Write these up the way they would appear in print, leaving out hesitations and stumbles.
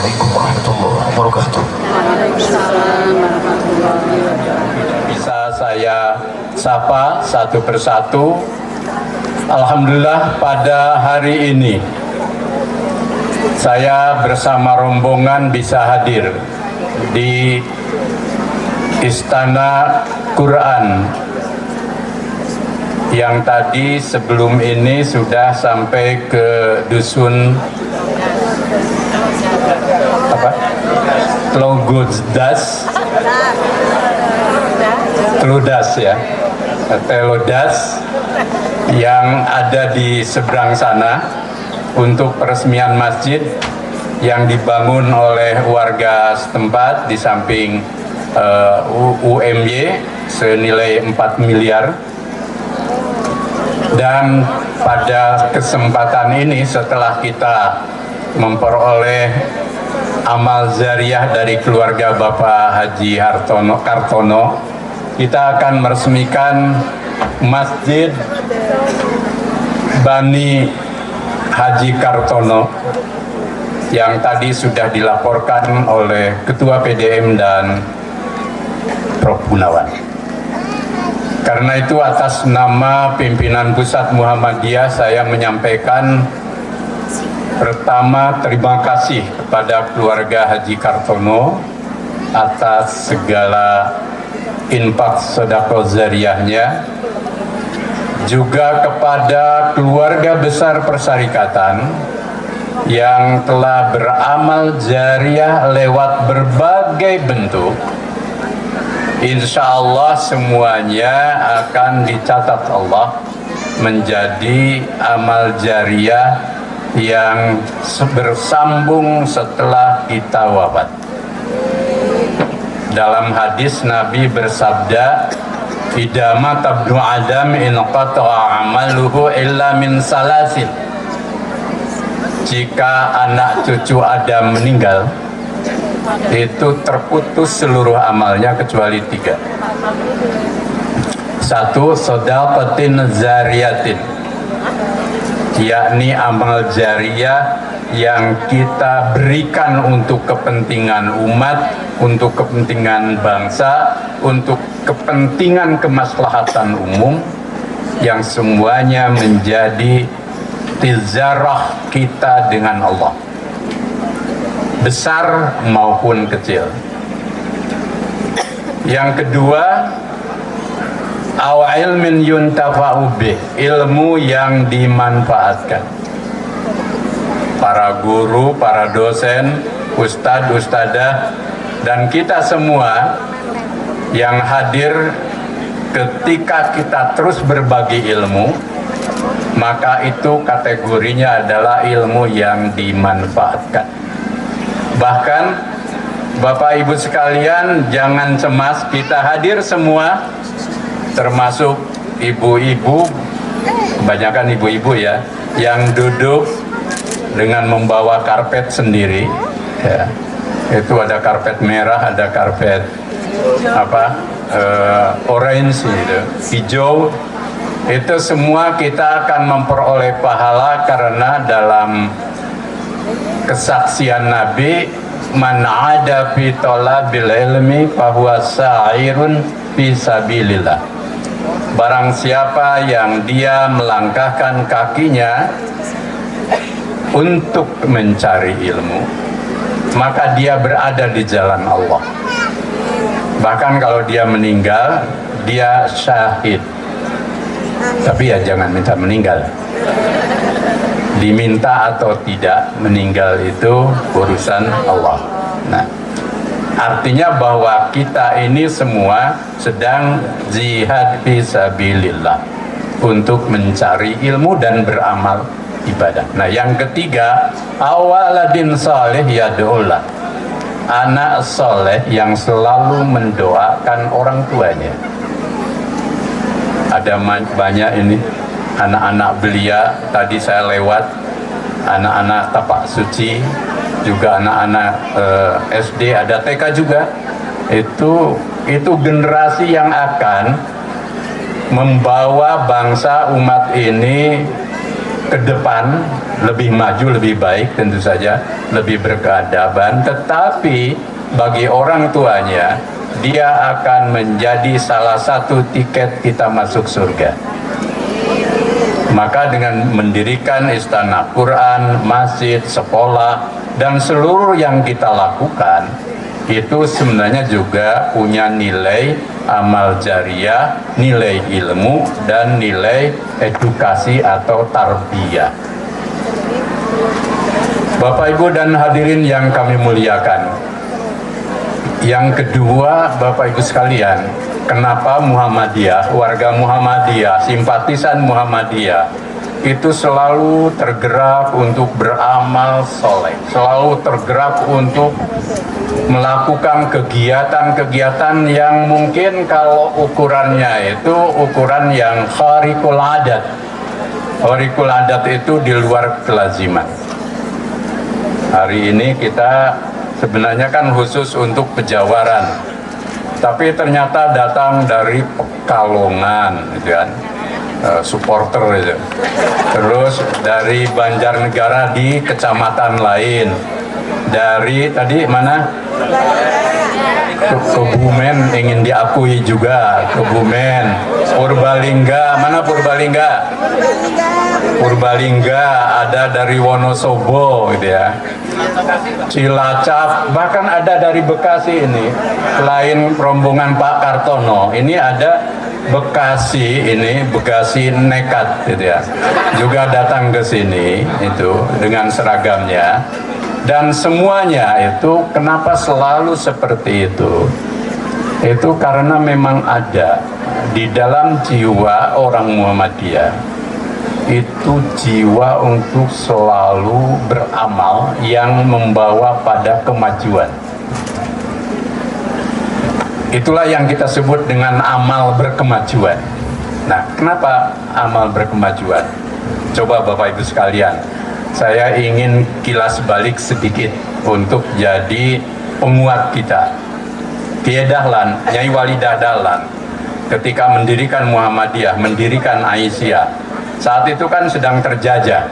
Assalamualaikum warahmatullahi wabarakatuh. Bisa saya sapa satu persatu. Alhamdulillah pada hari ini saya bersama rombongan bisa hadir di Istana Quran yang tadi sebelum ini sudah sampai ke dusun Telodas ya, Telodas yang ada di seberang sana untuk peresmian masjid yang dibangun oleh warga setempat di samping UMY senilai 4 miliar. Dan pada kesempatan ini setelah kita memperoleh amal jariah dari keluarga Bapak Haji Kartono, kita akan meresmikan Masjid Bani Haji Kartono yang tadi sudah dilaporkan oleh Ketua PDM dan Prof. Gunawan. Karena itu atas nama pimpinan Pusat Muhammadiyah saya menyampaikan pertama terima kasih kepada keluarga Haji Kartono atas segala infak sedekah jariyahnya, juga kepada keluarga besar Persyarikatan yang telah beramal jariah lewat berbagai bentuk. Insya Allah semuanya akan dicatat Allah menjadi amal jariah yang bersambung setelah kita wafat. Dalam hadis Nabi bersabda, "Idza mata ibnu Adam inqata'a amaluhu illa min salasin." Jika anak cucu Adam meninggal, itu terputus seluruh amalnya kecuali 3. 1. Shadaqatin zariyatin, yakni amal jariah yang kita berikan untuk kepentingan umat, untuk kepentingan bangsa, untuk kepentingan kemaslahatan umum, yang semuanya menjadi tijarah kita dengan Allah, besar maupun kecil. Yang kedua, aw ilmin yuntafa'u bih, ilmu yang dimanfaatkan. Para guru, para dosen, ustadz, ustadzah, dan kita semua yang hadir ketika kita terus berbagi ilmu, maka itu kategorinya adalah ilmu yang dimanfaatkan. Bahkan Bapak Ibu sekalian, jangan cemas, kita hadir semua, termasuk ibu-ibu, kebanyakan ibu-ibu ya, yang duduk dengan membawa karpet sendiri ya. Itu ada karpet merah, ada karpet orange gitu, hijau. Itu semua kita akan memperoleh pahala karena dalam kesaksian Nabi, man ada fi talabil ilmi fahuwa sa'irun fi sabilillah. Barang siapa yang dia melangkahkan kakinya untuk mencari ilmu, maka dia berada di jalan Allah. Bahkan kalau dia meninggal, dia syahid. Tapi ya jangan minta meninggal. Diminta atau tidak meninggal itu urusan Allah. Nah, artinya bahwa kita ini semua sedang jihad fisabilillah untuk mencari ilmu dan beramal ibadah. Nah, yang ketiga, awaladin saleh yad'ullah, anak soleh yang selalu mendoakan orang tuanya. Ada banyak ini anak-anak belia, tadi saya lewat, anak-anak tapak suci, juga anak-anak SD, ada TK juga. Itu generasi yang akan membawa bangsa umat ini ke depan lebih maju, lebih baik, tentu saja lebih berkeadaban, tetapi bagi orang tuanya dia akan menjadi salah satu tiket kita masuk surga. Maka dengan mendirikan istana Quran, masjid, sekolah, dan seluruh yang kita lakukan, itu sebenarnya juga punya nilai amal jariah, nilai ilmu, dan nilai edukasi atau tarbiyah. Bapak Ibu dan hadirin yang kami muliakan, yang kedua, Bapak Ibu sekalian, kenapa Muhammadiyah, warga Muhammadiyah, simpatisan Muhammadiyah itu selalu tergerak untuk beramal soleh, selalu tergerak untuk melakukan kegiatan-kegiatan yang mungkin kalau ukurannya itu ukuran yang khariqul adat. Khariqul adat itu di luar kelaziman. Hari ini kita sebenarnya kan khusus untuk Pejawaran, tapi ternyata datang dari Pekalongan, gitu kan, supporter itu. Terus dari Banjarnegara di kecamatan lain, dari tadi mana? Kebumen ingin diakui juga, Kebumen, Purbalingga, mana Purbalingga? Purbalingga ada dari Wonosobo, gitu ya. Cilacap, bahkan ada dari Bekasi ini. Selain rombongan Pak Kartono, ini ada Bekasi, ini Bekasi nekat, gitu ya. Juga datang ke sini itu dengan seragamnya. Dan semuanya itu kenapa selalu seperti itu? Itu karena memang ada di dalam jiwa orang Muhammadiyah itu jiwa untuk selalu beramal yang membawa pada kemajuan. Itulah yang kita sebut dengan amal berkemajuan. Nah, kenapa amal berkemajuan? Coba Bapak Ibu sekalian, saya ingin kilas balik sedikit untuk jadi penguat kita. Kiai Dahlan, Nyai Walidah Dahlan, ketika mendirikan Muhammadiyah, mendirikan Aisyah, saat itu kan sedang terjajah.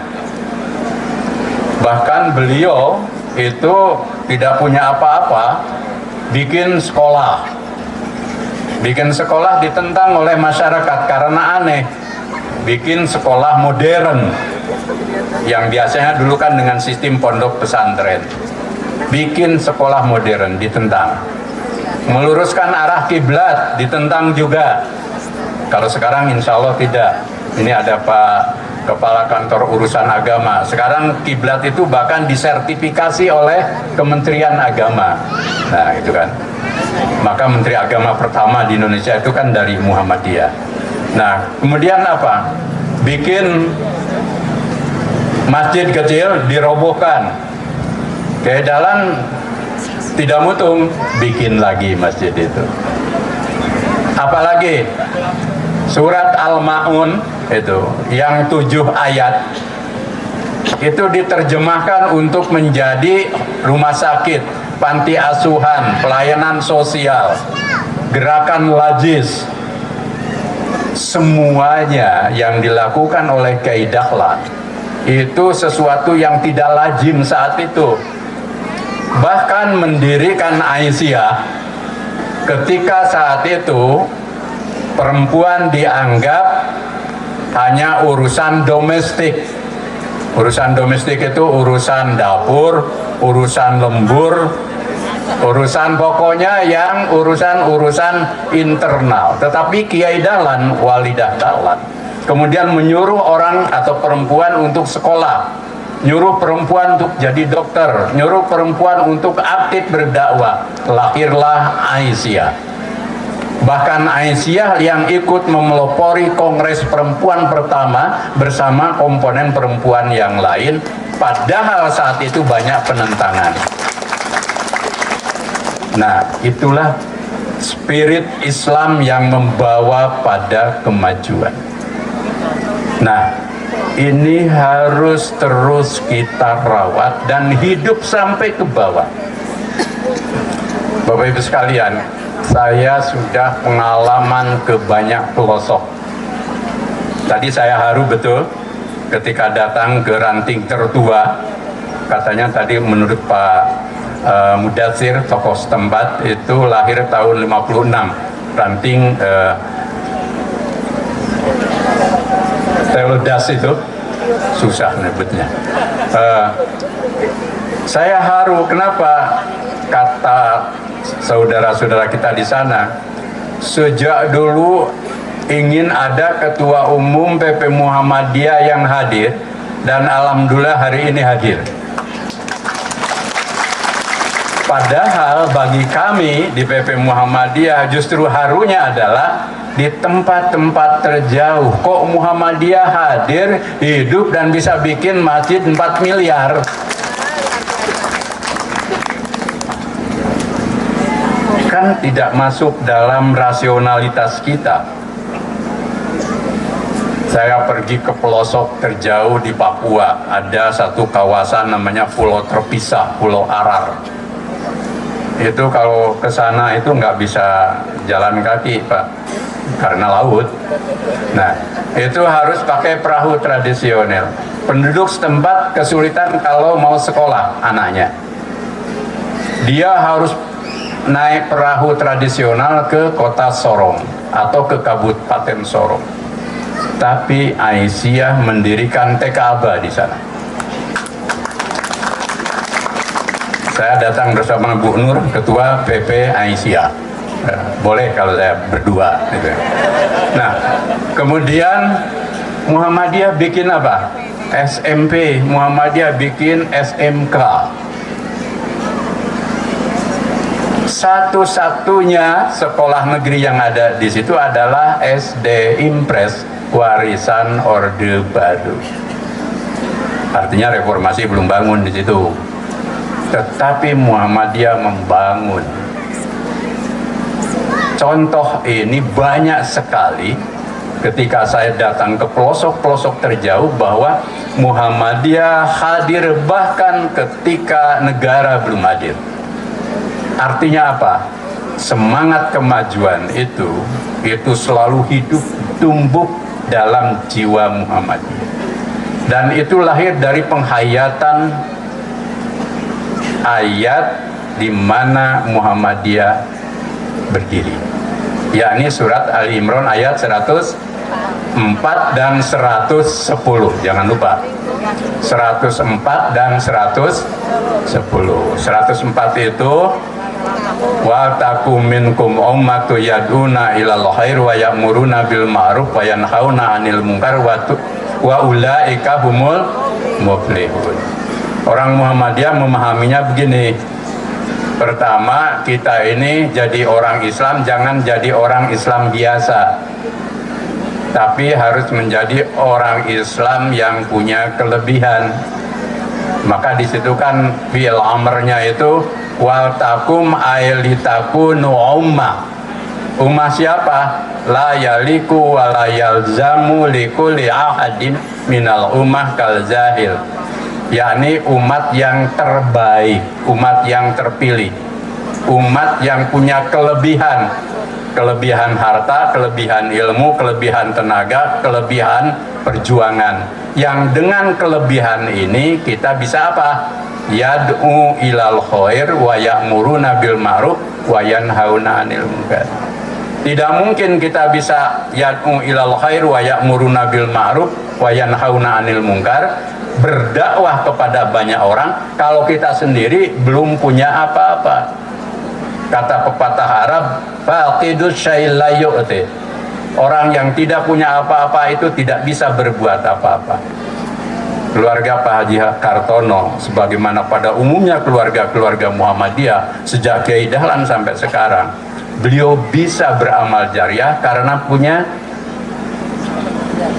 Bahkan beliau itu tidak punya apa-apa, bikin sekolah. Bikin sekolah ditentang oleh masyarakat karena aneh. Bikin sekolah modern, yang biasanya dulu kan dengan sistem pondok pesantren. Bikin sekolah modern ditentang. Meluruskan arah kiblat ditentang juga. Kalau sekarang insya Allah tidak. Ini ada Pak Kepala Kantor Urusan Agama. Sekarang kiblat itu bahkan disertifikasi oleh Kementerian Agama. Nah, itu kan. Maka Menteri Agama pertama di Indonesia itu kan dari Muhammadiyah. Nah, kemudian apa? Bikin masjid kecil dirobohkan. Kiai Dahlan tidak mutung, bikin lagi masjid itu. Apalagi surat Al-Ma'un itu yang 7 ayat itu diterjemahkan untuk menjadi rumah sakit, panti asuhan, pelayanan sosial, gerakan Lajis. Semuanya yang dilakukan oleh Kiai Dahlan itu sesuatu yang tidak lazim saat itu. Bahkan mendirikan Aisyah ketika saat itu perempuan dianggap hanya urusan domestik. Urusan domestik itu urusan dapur, urusan lembur, urusan pokoknya yang urusan-urusan internal. Tetapi Kiai Dahlan, Walidah Dahlan, kemudian menyuruh orang atau perempuan untuk sekolah, nyuruh perempuan untuk jadi dokter, nyuruh perempuan untuk aktif berdakwah. Lahirlah Aisyah. Bahkan Aisyah yang ikut memelopori Kongres Perempuan pertama bersama komponen perempuan yang lain, padahal saat itu banyak penentangan. Nah, itulah spirit Islam yang membawa pada kemajuan. Nah, ini harus terus kita rawat dan hidup sampai ke bawah. Bapak Ibu sekalian, saya sudah pengalaman ke banyak pelosok. Tadi saya haru betul ketika datang ke ranting tertua, katanya tadi menurut Pak Mudatsir, tokoh setempat, itu lahir tahun 56, ranting Teodas itu, susah nyebutnya. Saya haru, kenapa? Kata saudara-saudara kita di sana, sejak dulu ingin ada ketua umum PP Muhammadiyah yang hadir, dan alhamdulillah hari ini hadir. Padahal bagi kami di PP Muhammadiyah justru harunya adalah di tempat-tempat terjauh kok Muhammadiyah hadir, hidup, dan bisa bikin masjid 4 miliar. Kan tidak masuk dalam rasionalitas kita. Saya pergi ke pelosok terjauh di Papua, ada satu kawasan namanya Pulau Terpisah, Pulau Arar. Itu kalau ke sana itu nggak bisa jalan kaki, Pak, karena laut. Nah, itu harus pakai perahu tradisional. Penduduk setempat kesulitan kalau mau sekolah anaknya. Dia harus naik perahu tradisional ke kota Sorong atau ke Kabupaten Sorong. Tapi Aisyah mendirikan TK Aba di sana. Saya datang bersama Bu Nur, Ketua PP Aisyah. Boleh kalau saya berdua. Gitu. Nah, kemudian Muhammadiyah bikin apa? SMP, Muhammadiyah bikin SMK. Satu-satunya sekolah negeri yang ada di situ adalah SD Impres, warisan Orde Baru. Artinya reformasi belum bangun di situ. Tetapi Muhammadiyah membangun. Contoh ini banyak sekali ketika saya datang ke pelosok-pelosok terjauh bahwa Muhammadiyah hadir bahkan ketika negara belum hadir. Artinya apa? Semangat kemajuan itu selalu hidup, tumbuh dalam jiwa Muhammadiyah. Dan itu lahir dari penghayatan ayat di mana Muhammadiyah berdiri, yakni surat Ali Imran ayat 104 dan 110. Jangan lupa 104 dan 110. 104 itu wa takum minkum ummatu yad'una ilal khair wa ya'muruna bil ma'ruf wa yanhauna 'anil munkar wa ulaika humul muflihun. Orang Muhammadiyah memahaminya begini. Pertama, kita ini jadi orang Islam jangan jadi orang Islam biasa, tapi harus menjadi orang Islam yang punya kelebihan. Maka di situ kan fi'il amrnya itu wal takum ailitakunu ummah. Ummah siapa? La yaliku wa la yalzamu likulli ahadin minal ummah kal zahil. Yakni umat yang terbaik, umat yang terpilih, umat yang punya kelebihan, kelebihan harta, kelebihan ilmu, kelebihan tenaga, kelebihan perjuangan. Yang dengan kelebihan ini kita bisa apa? Yad'u ilal khair wa ya'muruna bil ma'ruf wa yanhauna 'anil munkar. Tidak mungkin kita bisa yad'u ilal khair wa ya'muruna bil ma'ruf wa yanhauna 'anil munkar, berdakwah kepada banyak orang kalau kita sendiri belum punya apa-apa. Kata pepatah Arab, faqidus syai' la yu'ti. Orang yang tidak punya apa-apa itu tidak bisa berbuat apa-apa. Keluarga Pak Haji Kartono, sebagaimana pada umumnya keluarga-keluarga Muhammadiyah sejak Kiai Dahlan sampai sekarang, beliau bisa beramal jariah karena punya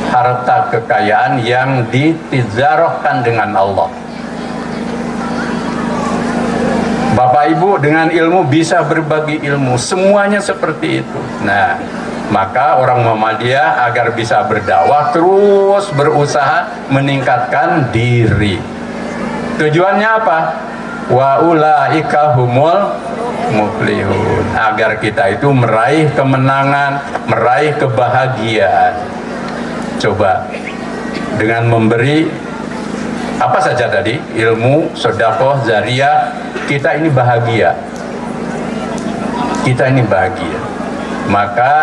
harta kekayaan yang ditizarohkan dengan Allah. Bapak Ibu dengan ilmu bisa berbagi ilmu, semuanya seperti itu. Nah, maka orang Muhammadiyah agar bisa berdakwah terus berusaha meningkatkan diri. Tujuannya apa? Wa ulaika humul muflihun. Agar kita itu meraih kemenangan, meraih kebahagiaan. Coba dengan memberi apa saja tadi, ilmu, sedekah, zariyah, kita ini bahagia. Kita ini bahagia. Maka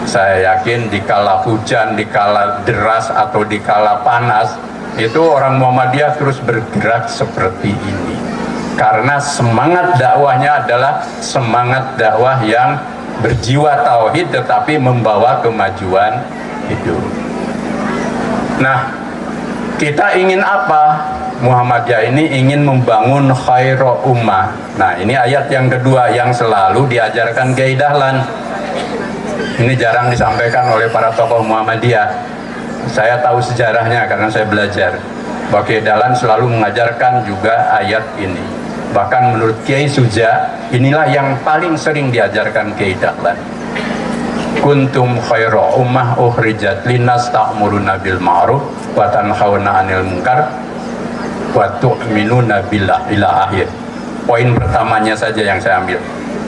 saya yakin dikala hujan, dikala deras atau dikala panas, itu orang Muhammadiyah terus bergerak seperti ini. Karena semangat dakwahnya adalah semangat dakwah yang berjiwa tauhid tetapi membawa kemajuan hidup. Nah, kita ingin apa? Muhammadiyah ini ingin membangun khairu ummah. Nah, ini ayat yang kedua yang selalu diajarkan Kiai Dahlan. Ini jarang disampaikan oleh para tokoh Muhammadiyah. Saya tahu sejarahnya karena saya belajar. Bahwa Kiai Dahlan selalu mengajarkan juga ayat ini. Bahkan menurut Kiai Suja, inilah yang paling sering diajarkan Kiai Dahlan. Kuntum khairu ummah ukhrijat linnas ta'muruna bil ma'ruf wa tanhauna 'anil munkar wa tu'minuna billah, ila akhir. Poin pertamanya saja yang saya ambil.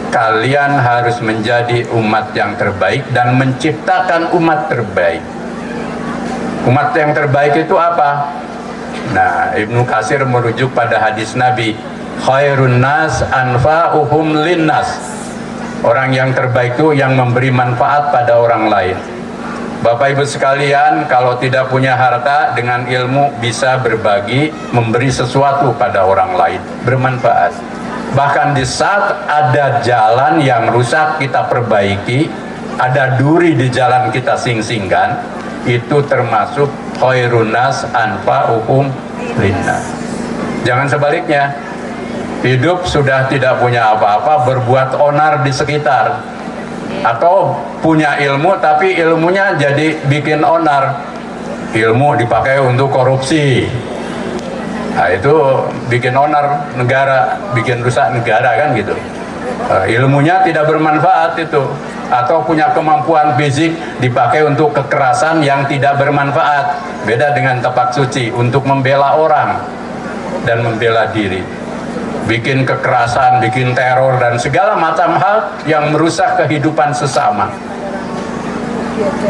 Kalian harus menjadi umat yang terbaik dan menciptakan umat terbaik. Umat yang terbaik itu apa? Nah, Ibnu Katsir merujuk pada hadis Nabi, khairun nas anfa'uhum linnas. Orang yang terbaik itu yang memberi manfaat pada orang lain. Bapak Ibu sekalian, kalau tidak punya harta, dengan ilmu bisa berbagi, memberi sesuatu pada orang lain, bermanfaat. Bahkan di saat ada jalan yang rusak kita perbaiki, ada duri di jalan kita sing-singkan, itu termasuk khairun nas anfa'uhum linnas. Jangan sebaliknya, hidup sudah tidak punya apa-apa, berbuat onar di sekitar, atau punya ilmu tapi ilmunya jadi bikin onar, ilmu dipakai untuk korupsi. Nah, itu bikin onar negara, bikin rusak negara kan gitu. Ilmunya tidak bermanfaat itu, atau punya kemampuan fisik dipakai untuk kekerasan yang tidak bermanfaat. Beda dengan tapak suci untuk membela orang dan membela diri. Bikin kekerasan, bikin teror dan segala macam hal yang merusak kehidupan sesama.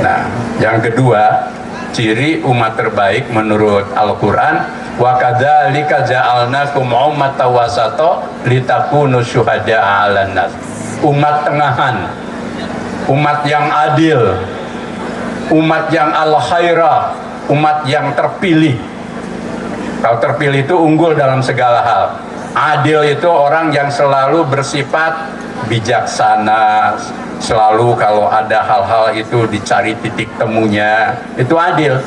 Nah, yang kedua, ciri umat terbaik menurut Al-Quran, wa kadzalika ja'alnakum ummatan wasata litakunu syuhada'a 'alan nas. Umat tengahan, umat yang adil, umat yang al-khairah, umat yang terpilih. Kalau terpilih itu unggul dalam segala hal. Adil itu orang yang selalu bersifat bijaksana, selalu kalau ada hal-hal itu dicari titik temunya, itu adil.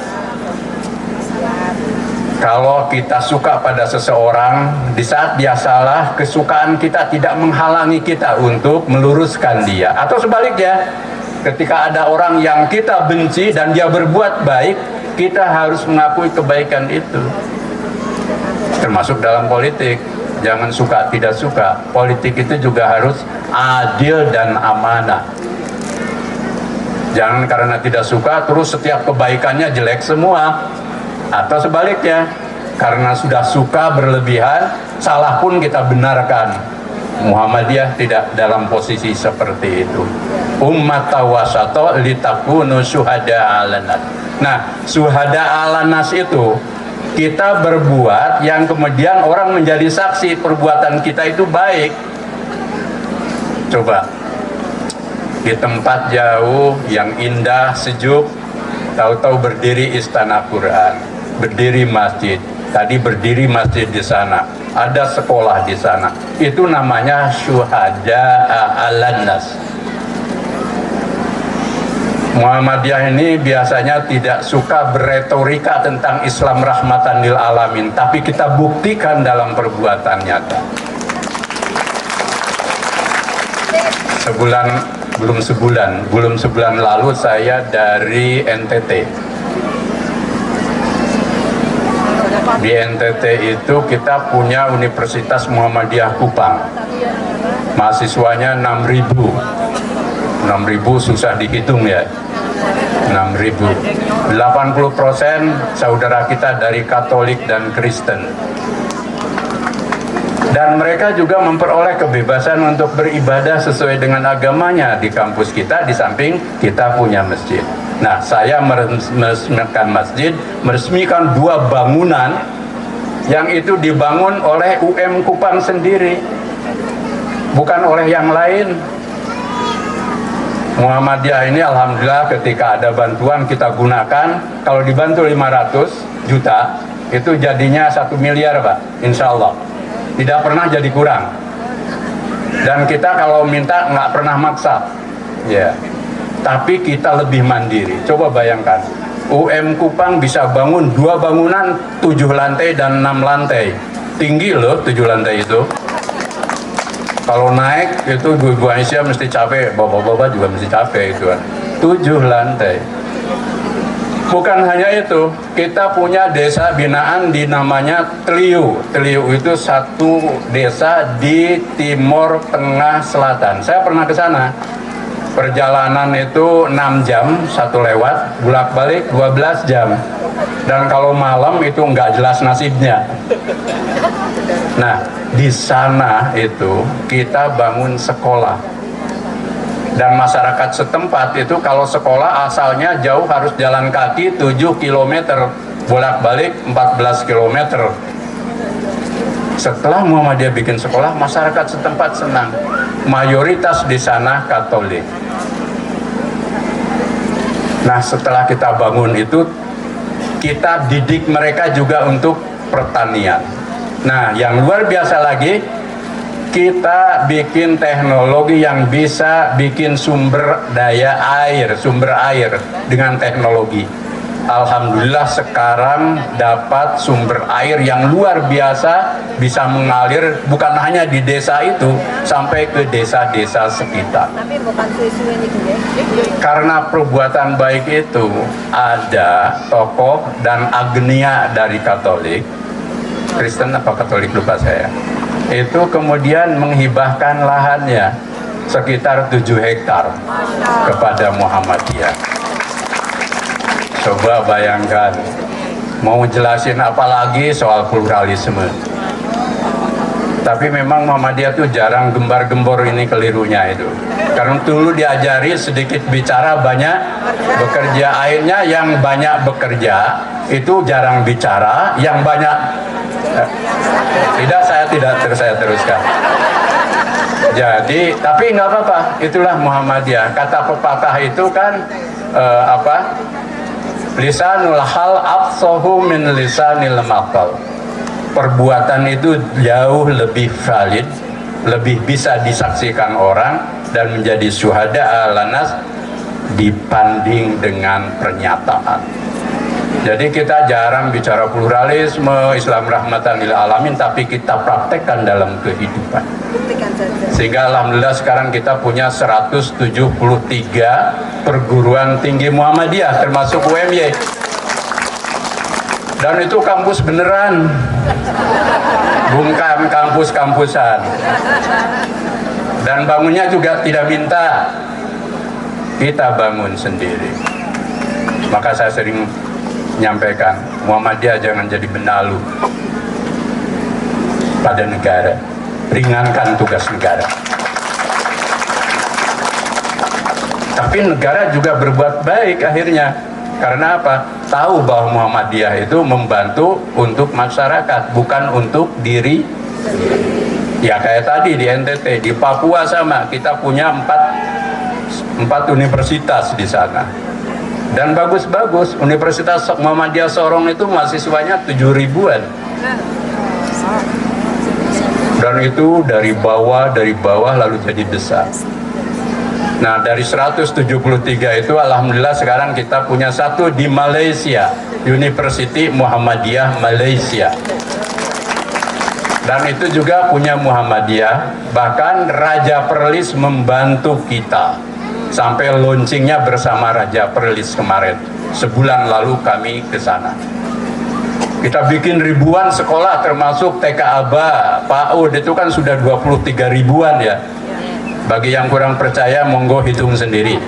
Kalau kita suka pada seseorang, di saat dia salah, kesukaan kita tidak menghalangi kita untuk meluruskan dia. Atau sebaliknya, ketika ada orang yang kita benci dan dia berbuat baik, kita harus mengakui kebaikan itu. Termasuk dalam politik, jangan suka tidak suka. Politik itu juga harus adil dan amanah. Jangan karena tidak suka terus setiap kebaikannya jelek semua. Atau sebaliknya, karena sudah suka berlebihan, salah pun kita benarkan. Muhammadiyah tidak dalam posisi seperti itu. Ummat wasata litakunu syuhada 'alan nas. Nah, syuhada 'alan nas itu kita berbuat yang kemudian orang menjadi saksi perbuatan kita itu baik. Coba di tempat jauh yang indah, sejuk, tahu-tahu berdiri istana Quran, berdiri masjid. Tadi berdiri masjid di sana, ada sekolah di sana. Itu namanya syuhada 'alan nas. Muhammadiyah ini biasanya tidak suka berretorika tentang Islam rahmatan lil alamin, tapi kita buktikan dalam perbuatan nyata. Belum sebulan lalu saya dari NTT. Di NTT itu kita punya Universitas Muhammadiyah Kupang. Mahasiswanya 6.000. 6.000 susah dihitung ya. 6.000. 80% saudara kita dari Katolik dan Kristen. Dan mereka juga memperoleh kebebasan untuk beribadah sesuai dengan agamanya di kampus kita, di samping kita punya masjid. Nah, saya meresmikan masjid, meresmikan 2 bangunan yang itu dibangun oleh UM Kupang sendiri, bukan oleh yang lain. Muhammadiyah ini alhamdulillah ketika ada bantuan kita gunakan. Kalau dibantu 500 juta itu jadinya 1 miliar Pak, insya Allah tidak pernah jadi kurang. Dan kita kalau minta nggak pernah maksa ya, tapi kita lebih mandiri. Coba bayangkan UM Kupang bisa bangun 2 bangunan 7 lantai dan 6 lantai, tinggi loh 7 lantai itu. Kalau naik itu ibu-ibu Aisyah mesti capek, bapak-bapak juga mesti capek itu kan. 7 lantai. Bukan hanya itu, kita punya desa binaan di namanya Teliu. Teliu itu satu desa di Timur Tengah Selatan. Saya pernah ke sana. Perjalanan itu 6 jam, 1 lewat, bolak-balik 12 jam. Dan kalau malam itu nggak jelas nasibnya. Nah, di sana itu kita bangun sekolah. Dan masyarakat setempat itu kalau sekolah asalnya jauh harus jalan kaki 7 km, bolak-balik 14 km. Setelah Muhammadiyah bikin sekolah, masyarakat setempat senang. Mayoritas di sana Katolik. Nah, setelah kita bangun itu, kita didik mereka juga untuk pertanian. Nah, yang luar biasa lagi, kita bikin teknologi yang bisa bikin sumber air dengan teknologi. Alhamdulillah sekarang dapat sumber air yang luar biasa, bisa mengalir bukan hanya di desa itu, sampai ke desa-desa sekitar. Karena perbuatan baik itu, ada tokoh dan agnia dari Katolik, Kristen apa Katolik lupa saya, itu kemudian menghibahkan lahannya sekitar 7 hektar kepada Muhammadiyah. Coba bayangkan, mau jelasin apa lagi soal pluralisme. Tapi memang Muhammadiyah tuh jarang gembar-gembor, ini kelirunya itu. Karena dulu diajari sedikit bicara banyak bekerja. Akhirnya yang banyak bekerja itu jarang bicara, yang banyak saya teruskan. Jadi, tapi nggak apa-apa, itulah Muhammadiyah. Kata pepatah itu kan lisanul hal afsahu min lisanil maqal. Perbuatan itu jauh lebih valid, lebih bisa disaksikan orang dan menjadi syuhada alanas dibanding dengan pernyataan. Jadi kita jarang bicara pluralisme, Islam rahmatan lil alamin, tapi kita praktekkan dalam kehidupan. Sehingga alhamdulillah sekarang kita punya 173 perguruan tinggi Muhammadiyah termasuk UMY. Dan itu kampus beneran, bukan kampus-kampusan. Dan bangunnya juga tidak minta, kita bangun sendiri. Maka saya sering menyampaikan, Muhammadiyah jangan jadi benalu pada negara, ringankan tugas negara. Tapi negara juga berbuat baik akhirnya. Karena apa? Tahu bahwa Muhammadiyah itu membantu untuk masyarakat, bukan untuk diri. Ya kayak tadi di NTT, di Papua sama, kita punya 4 universitas di sana. Dan bagus-bagus, Universitas Muhammadiyah Sorong itu mahasiswanya 7.000-an. Dan itu dari bawah lalu jadi besar. Nah, dari 173 itu alhamdulillah sekarang kita punya 1 di Malaysia, University Muhammadiyah Malaysia. Dan itu juga punya Muhammadiyah, bahkan Raja Perlis membantu kita. Sampai launchingnya bersama Raja Perlis kemarin. Sebulan lalu kami ke sana. Kita bikin ribuan sekolah termasuk TK Aba, PAUD itu kan sudah 23 ribuan ya. Bagi yang kurang percaya monggo hitung sendiri. 1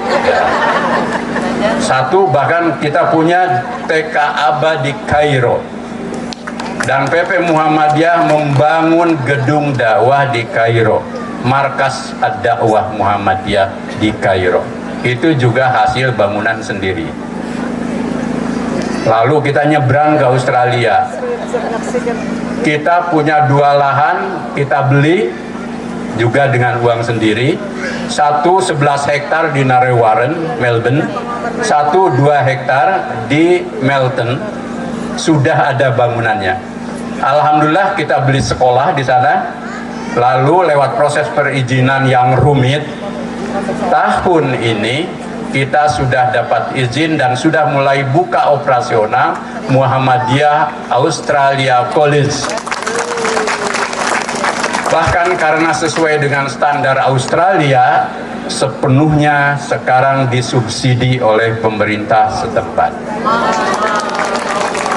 bahkan kita punya TK Aba di Kairo. Dan PP Muhammadiyah membangun gedung dakwah di Kairo. Markas Ad-Dakwah Muhammadiyah di Kairo. itu juga hasil bangunan sendiri. Lalu kita nyebrang ke Australia. Kita punya 2 lahan, kita beli juga dengan uang sendiri. 11 hektar di Narre Warren, Melbourne, 2 hektar di Melton, sudah ada bangunannya. Alhamdulillah kita beli sekolah di sana. Lalu lewat proses perizinan yang rumit, tahun ini kita sudah dapat izin dan sudah mulai buka operasional Muhammadiyah Australia College. Bahkan karena sesuai dengan standar Australia, sepenuhnya sekarang disubsidi oleh pemerintah setempat.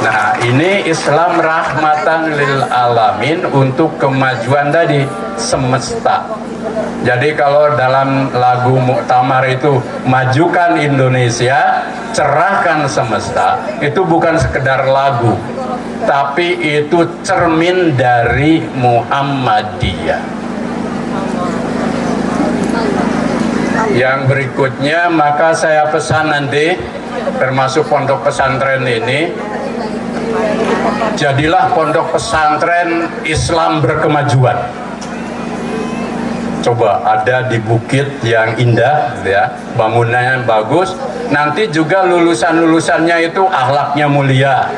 Nah, ini Islam rahmatan lil alamin untuk kemajuan tadi semesta. Jadi kalau dalam lagu Muktamar itu majukan Indonesia, cerahkan semesta, itu bukan sekedar lagu, tapi itu cermin dari Muhammadiyah. Yang berikutnya, maka saya pesan nanti, termasuk pondok pesantren ini, jadilah pondok pesantren Islam berkemajuan. Coba ada di bukit yang indah, ya, bangunannya bagus. Nanti juga lulusannya itu akhlaknya mulia,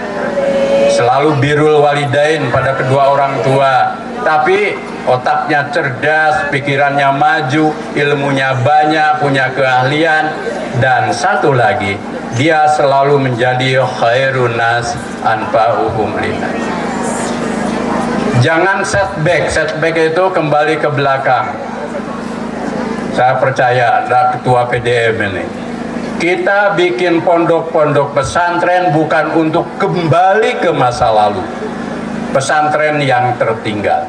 selalu birrul walidain pada kedua orang tua, tapi otaknya cerdas, pikirannya maju, ilmunya banyak, punya keahlian, dan satu lagi, dia selalu menjadi khairun nas anfa'uhum linnas. Jangan setback itu kembali ke belakang. Saya percaya ada ketua PDM ini. Kita bikin pondok-pondok pesantren bukan untuk kembali ke masa lalu. Pesantren yang tertinggal.